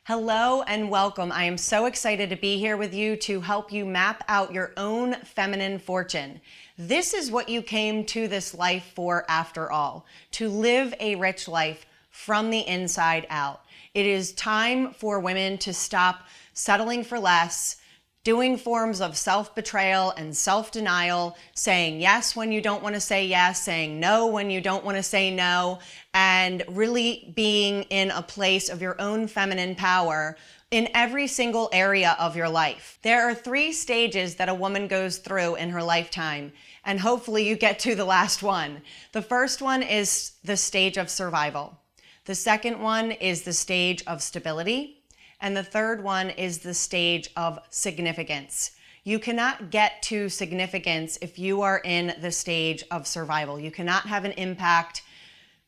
Hello and welcome. I am so excited to be here with you to help you map out your own feminine fortune. This is what you came to this life for after all, to live a rich life from the inside out. It is time for women to stop settling for less, doing forms of self-betrayal and self-denial, saying yes when you don't want to say yes, saying no when you don't want to say no, and really being in a place of your own feminine power in every single area of your life. There are 3 stages that a woman goes through in her lifetime, and hopefully you get to the last one. The first one is the stage of survival. The second one is the stage of stability. And the third one is the stage of significance. You cannot get to significance if you are in the stage of survival. You cannot have an impact.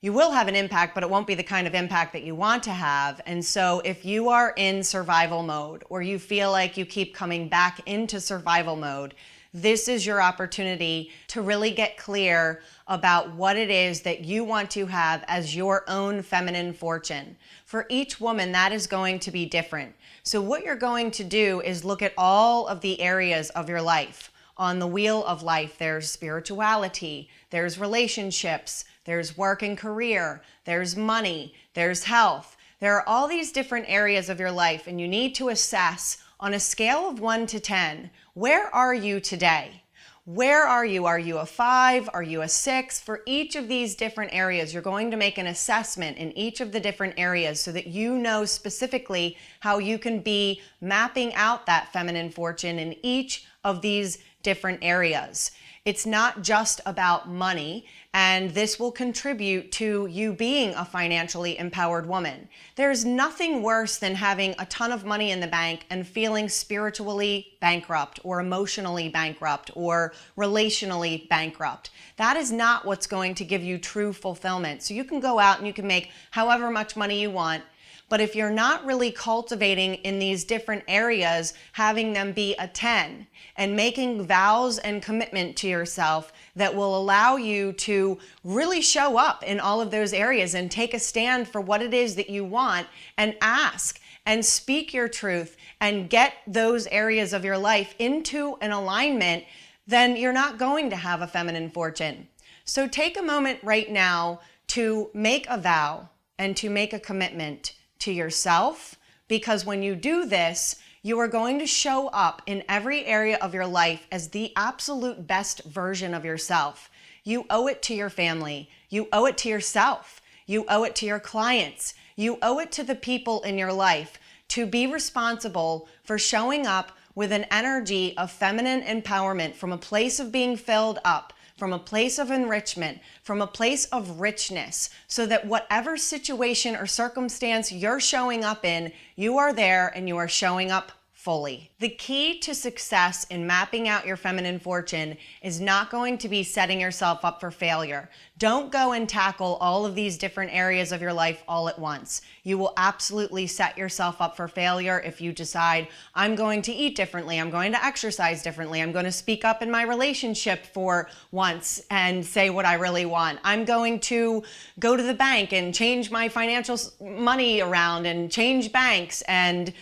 You will have an impact, but it won't be the kind of impact that you want to have. And so if you are in survival mode, or you feel like you keep coming back into survival mode, this is your opportunity to really get clear about what it is that you want to have as your own feminine fortune. For each woman, that is going to be different. So what you're going to do is look at all of the areas of your life. On the wheel of life, there's spirituality, there's relationships, there's work and career, there's money, there's health. There are all these different areas of your life, and you need to assess on a scale of 1 to 10, where are you today? Where are you? Are you a 5? Are you a 6? For each of these different areas, you're going to make an assessment in each of the different areas so that you know specifically how you can be mapping out that feminine fortune in each of these different areas. It's not just about money, and this will contribute to you being a financially empowered woman. There's nothing worse than having a ton of money in the bank and feeling spiritually bankrupt or emotionally bankrupt or relationally bankrupt. That is not what's going to give you true fulfillment. So you can go out and you can make however much money you want, but if you're not really cultivating in these different areas, having them be a 10 and making vows and commitment to yourself that will allow you to really show up in all of those areas and take a stand for what it is that you want and ask and speak your truth and get those areas of your life into an alignment, then you're not going to have a feminine fortune. So take a moment right now to make a vow and to make a commitment to yourself, because when you do this, you are going to show up in every area of your life as the absolute best version of yourself. You owe it to your family. You owe it to yourself. You owe it to your clients. You owe it to the people in your life to be responsible for showing up with an energy of feminine empowerment from a place of being filled up, from a place of enrichment, from a place of richness, so that whatever situation or circumstance you're showing up in, you are there and you are showing up fully. The key to success in mapping out your feminine fortune is not going to be setting yourself up for failure. Don't go and tackle all of these different areas of your life all at once. You will absolutely set yourself up for failure if you decide, I'm going to eat differently, I'm going to exercise differently, I'm going to speak up in my relationship for once and say what I really want. I'm going to go to the bank and change my financial money around and change banks and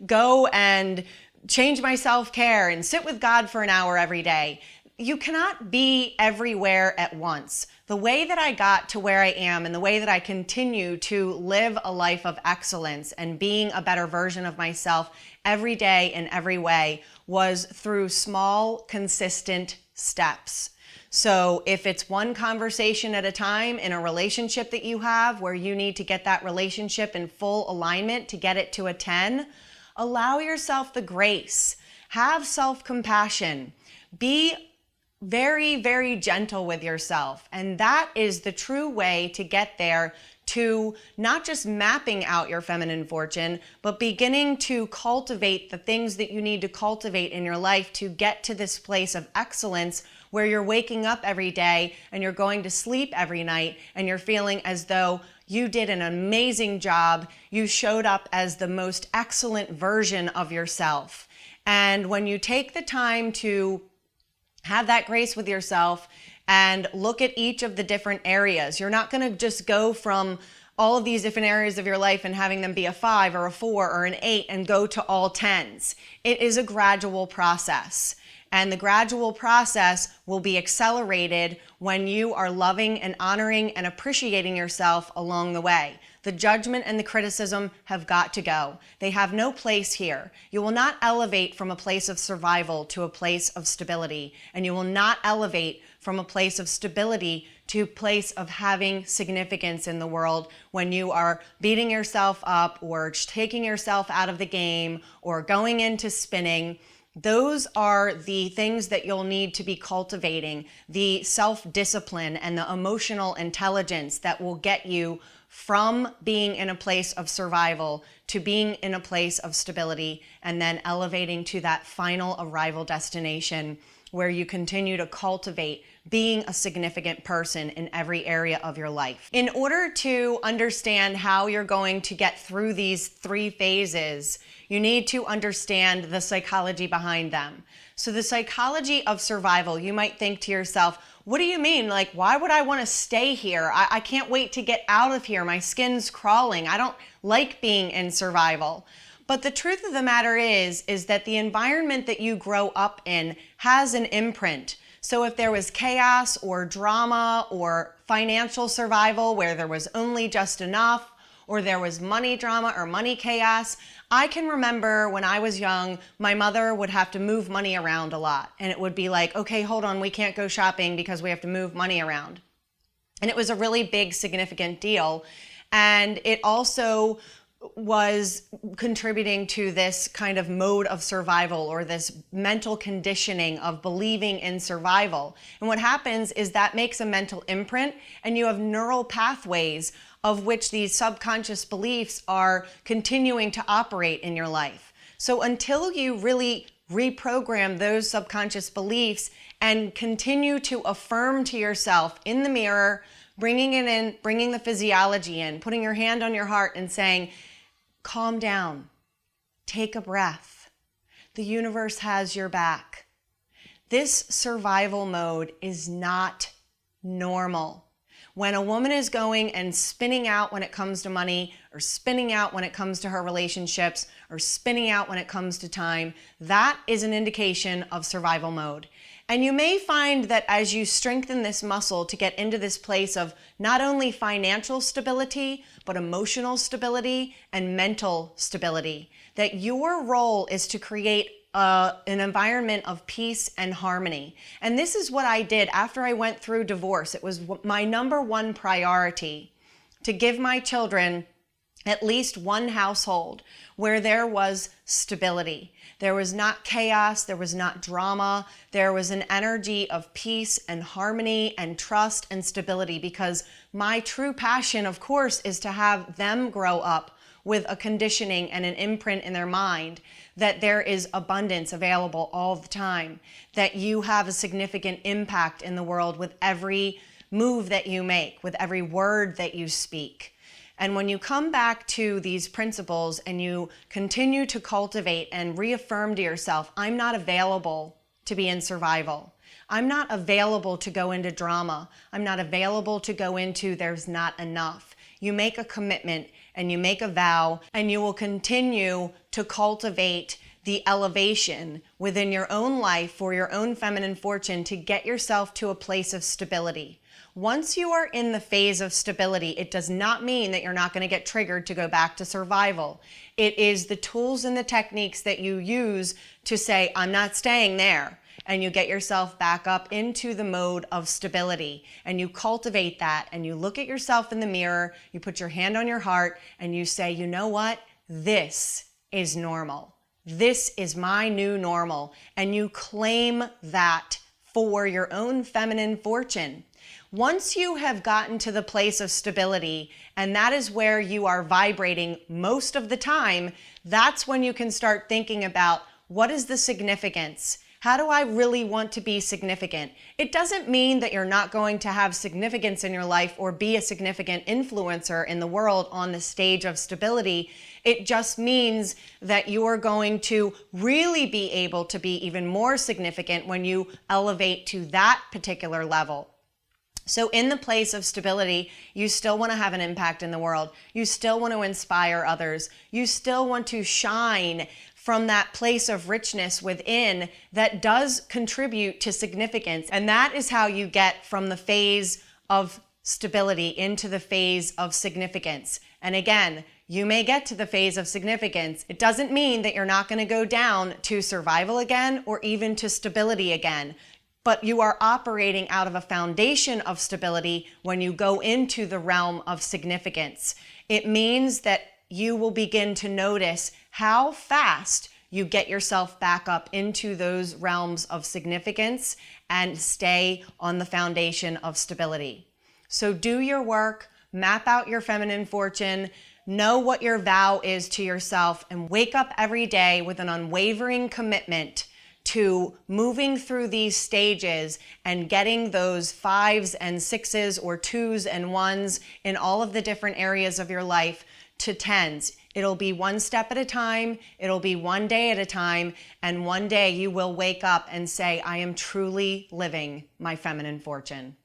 go and change my self-care and sit with God for an hour every day. You cannot be everywhere at once. The way that I got to where I am and the way that I continue to live a life of excellence and being a better version of myself every day in every way was through small, consistent steps. So if it's one conversation at a time in a relationship that you have where you need to get that relationship in full alignment to get it to a 10, allow yourself the grace. Have self-compassion. Be very, very gentle with yourself. And that is the true way to get there, to not just mapping out your feminine fortune, but beginning to cultivate the things that you need to cultivate in your life to get to this place of excellence where you're waking up every day and you're going to sleep every night and you're feeling as though you did an amazing job. You showed up as the most excellent version of yourself. And when you take the time to have that grace with yourself and look at each of the different areas, you're not going to just go from all of these different areas of your life and having them be a 5 or a 4 or an 8 and go to all 10s. It is a gradual process. And the gradual process will be accelerated when you are loving and honoring and appreciating yourself along the way. The judgment and the criticism have got to go. They have no place here. You will not elevate from a place of survival to a place of stability. And you will not elevate from a place of stability to a place of having significance in the world when you are beating yourself up or taking yourself out of the game or going into spinning. Those are the things that you'll need to be cultivating, the self-discipline and the emotional intelligence that will get you from being in a place of survival to being in a place of stability, and then elevating to that final arrival destination where you continue to cultivate being a significant person in every area of your life. In order to understand how you're going to get through these 3 phases, you need to understand the psychology behind them. So the psychology of survival, you might think to yourself, what do you mean? Like, why would I want to stay here? I can't wait to get out of here. My skin's crawling. I don't like being in survival. But the truth of the matter is that the environment that you grow up in has an imprint. So if there was chaos or drama or financial survival where there was only just enough, or there was money drama or money chaos, I can remember when I was young, my mother would have to move money around a lot. And it would be like, okay, hold on, we can't go shopping because we have to move money around. And it was a really big, significant deal. And it also was contributing to this kind of mode of survival or this mental conditioning of believing in survival. And what happens is that makes a mental imprint, and you have neural pathways of which these subconscious beliefs are continuing to operate in your life. So until you really reprogram those subconscious beliefs and continue to affirm to yourself in the mirror, bringing it in, bringing the physiology in, putting your hand on your heart and saying, calm down, take a breath. The universe has your back. This survival mode is not normal. When a woman is going and spinning out when it comes to money, or spinning out when it comes to her relationships, or spinning out when it comes to time, that is an indication of survival mode. And you may find that as you strengthen this muscle to get into this place of not only financial stability, but emotional stability and mental stability, that your role is to create an environment of peace and harmony. And this is what I did after I went through divorce. It was my number 1 priority to give my children at least one household where there was stability. There was not chaos, there was not drama, there was an energy of peace and harmony and trust and stability, because my true passion, of course, is to have them grow up with a conditioning and an imprint in their mind that there is abundance available all the time, that you have a significant impact in the world with every move that you make, with every word that you speak. And when you come back to these principles and you continue to cultivate and reaffirm to yourself, I'm not available to be in survival. I'm not available to go into drama. I'm not available to go into there's not enough. You make a commitment and you make a vow, and you will continue to cultivate the elevation within your own life for your own feminine fortune to get yourself to a place of stability. Once you are in the phase of stability, it does not mean that you're not going to get triggered to go back to survival. It is the tools and the techniques that you use to say, I'm not staying there. And you get yourself back up into the mode of stability, and you cultivate that, and you look at yourself in the mirror, you put your hand on your heart, and you say, you know what? This is normal. This is my new normal. And you claim that for your own feminine fortune. Once you have gotten to the place of stability, and that is where you are vibrating most of the time, that's when you can start thinking about, what is the significance? How do I really want to be significant? It doesn't mean that you're not going to have significance in your life or be a significant influencer in the world on the stage of stability. It just means that you are going to really be able to be even more significant when you elevate to that particular level. So in the place of stability, you still want to have an impact in the world. You still want to inspire others. You still want to shine from that place of richness within that does contribute to significance. And that is how you get from the phase of stability into the phase of significance. And again, you may get to the phase of significance. It doesn't mean that you're not going to go down to survival again or even to stability again. But you are operating out of a foundation of stability when you go into the realm of significance. It means that you will begin to notice how fast you get yourself back up into those realms of significance and stay on the foundation of stability. So do your work, map out your feminine fortune, know what your vow is to yourself, and wake up every day with an unwavering commitment to moving through these stages and getting those 5s and 6s or 2s and 1s in all of the different areas of your life to 10s. It'll be one step at a time, it'll be one day at a time, and one day you will wake up and say, I am truly living my feminine fortune.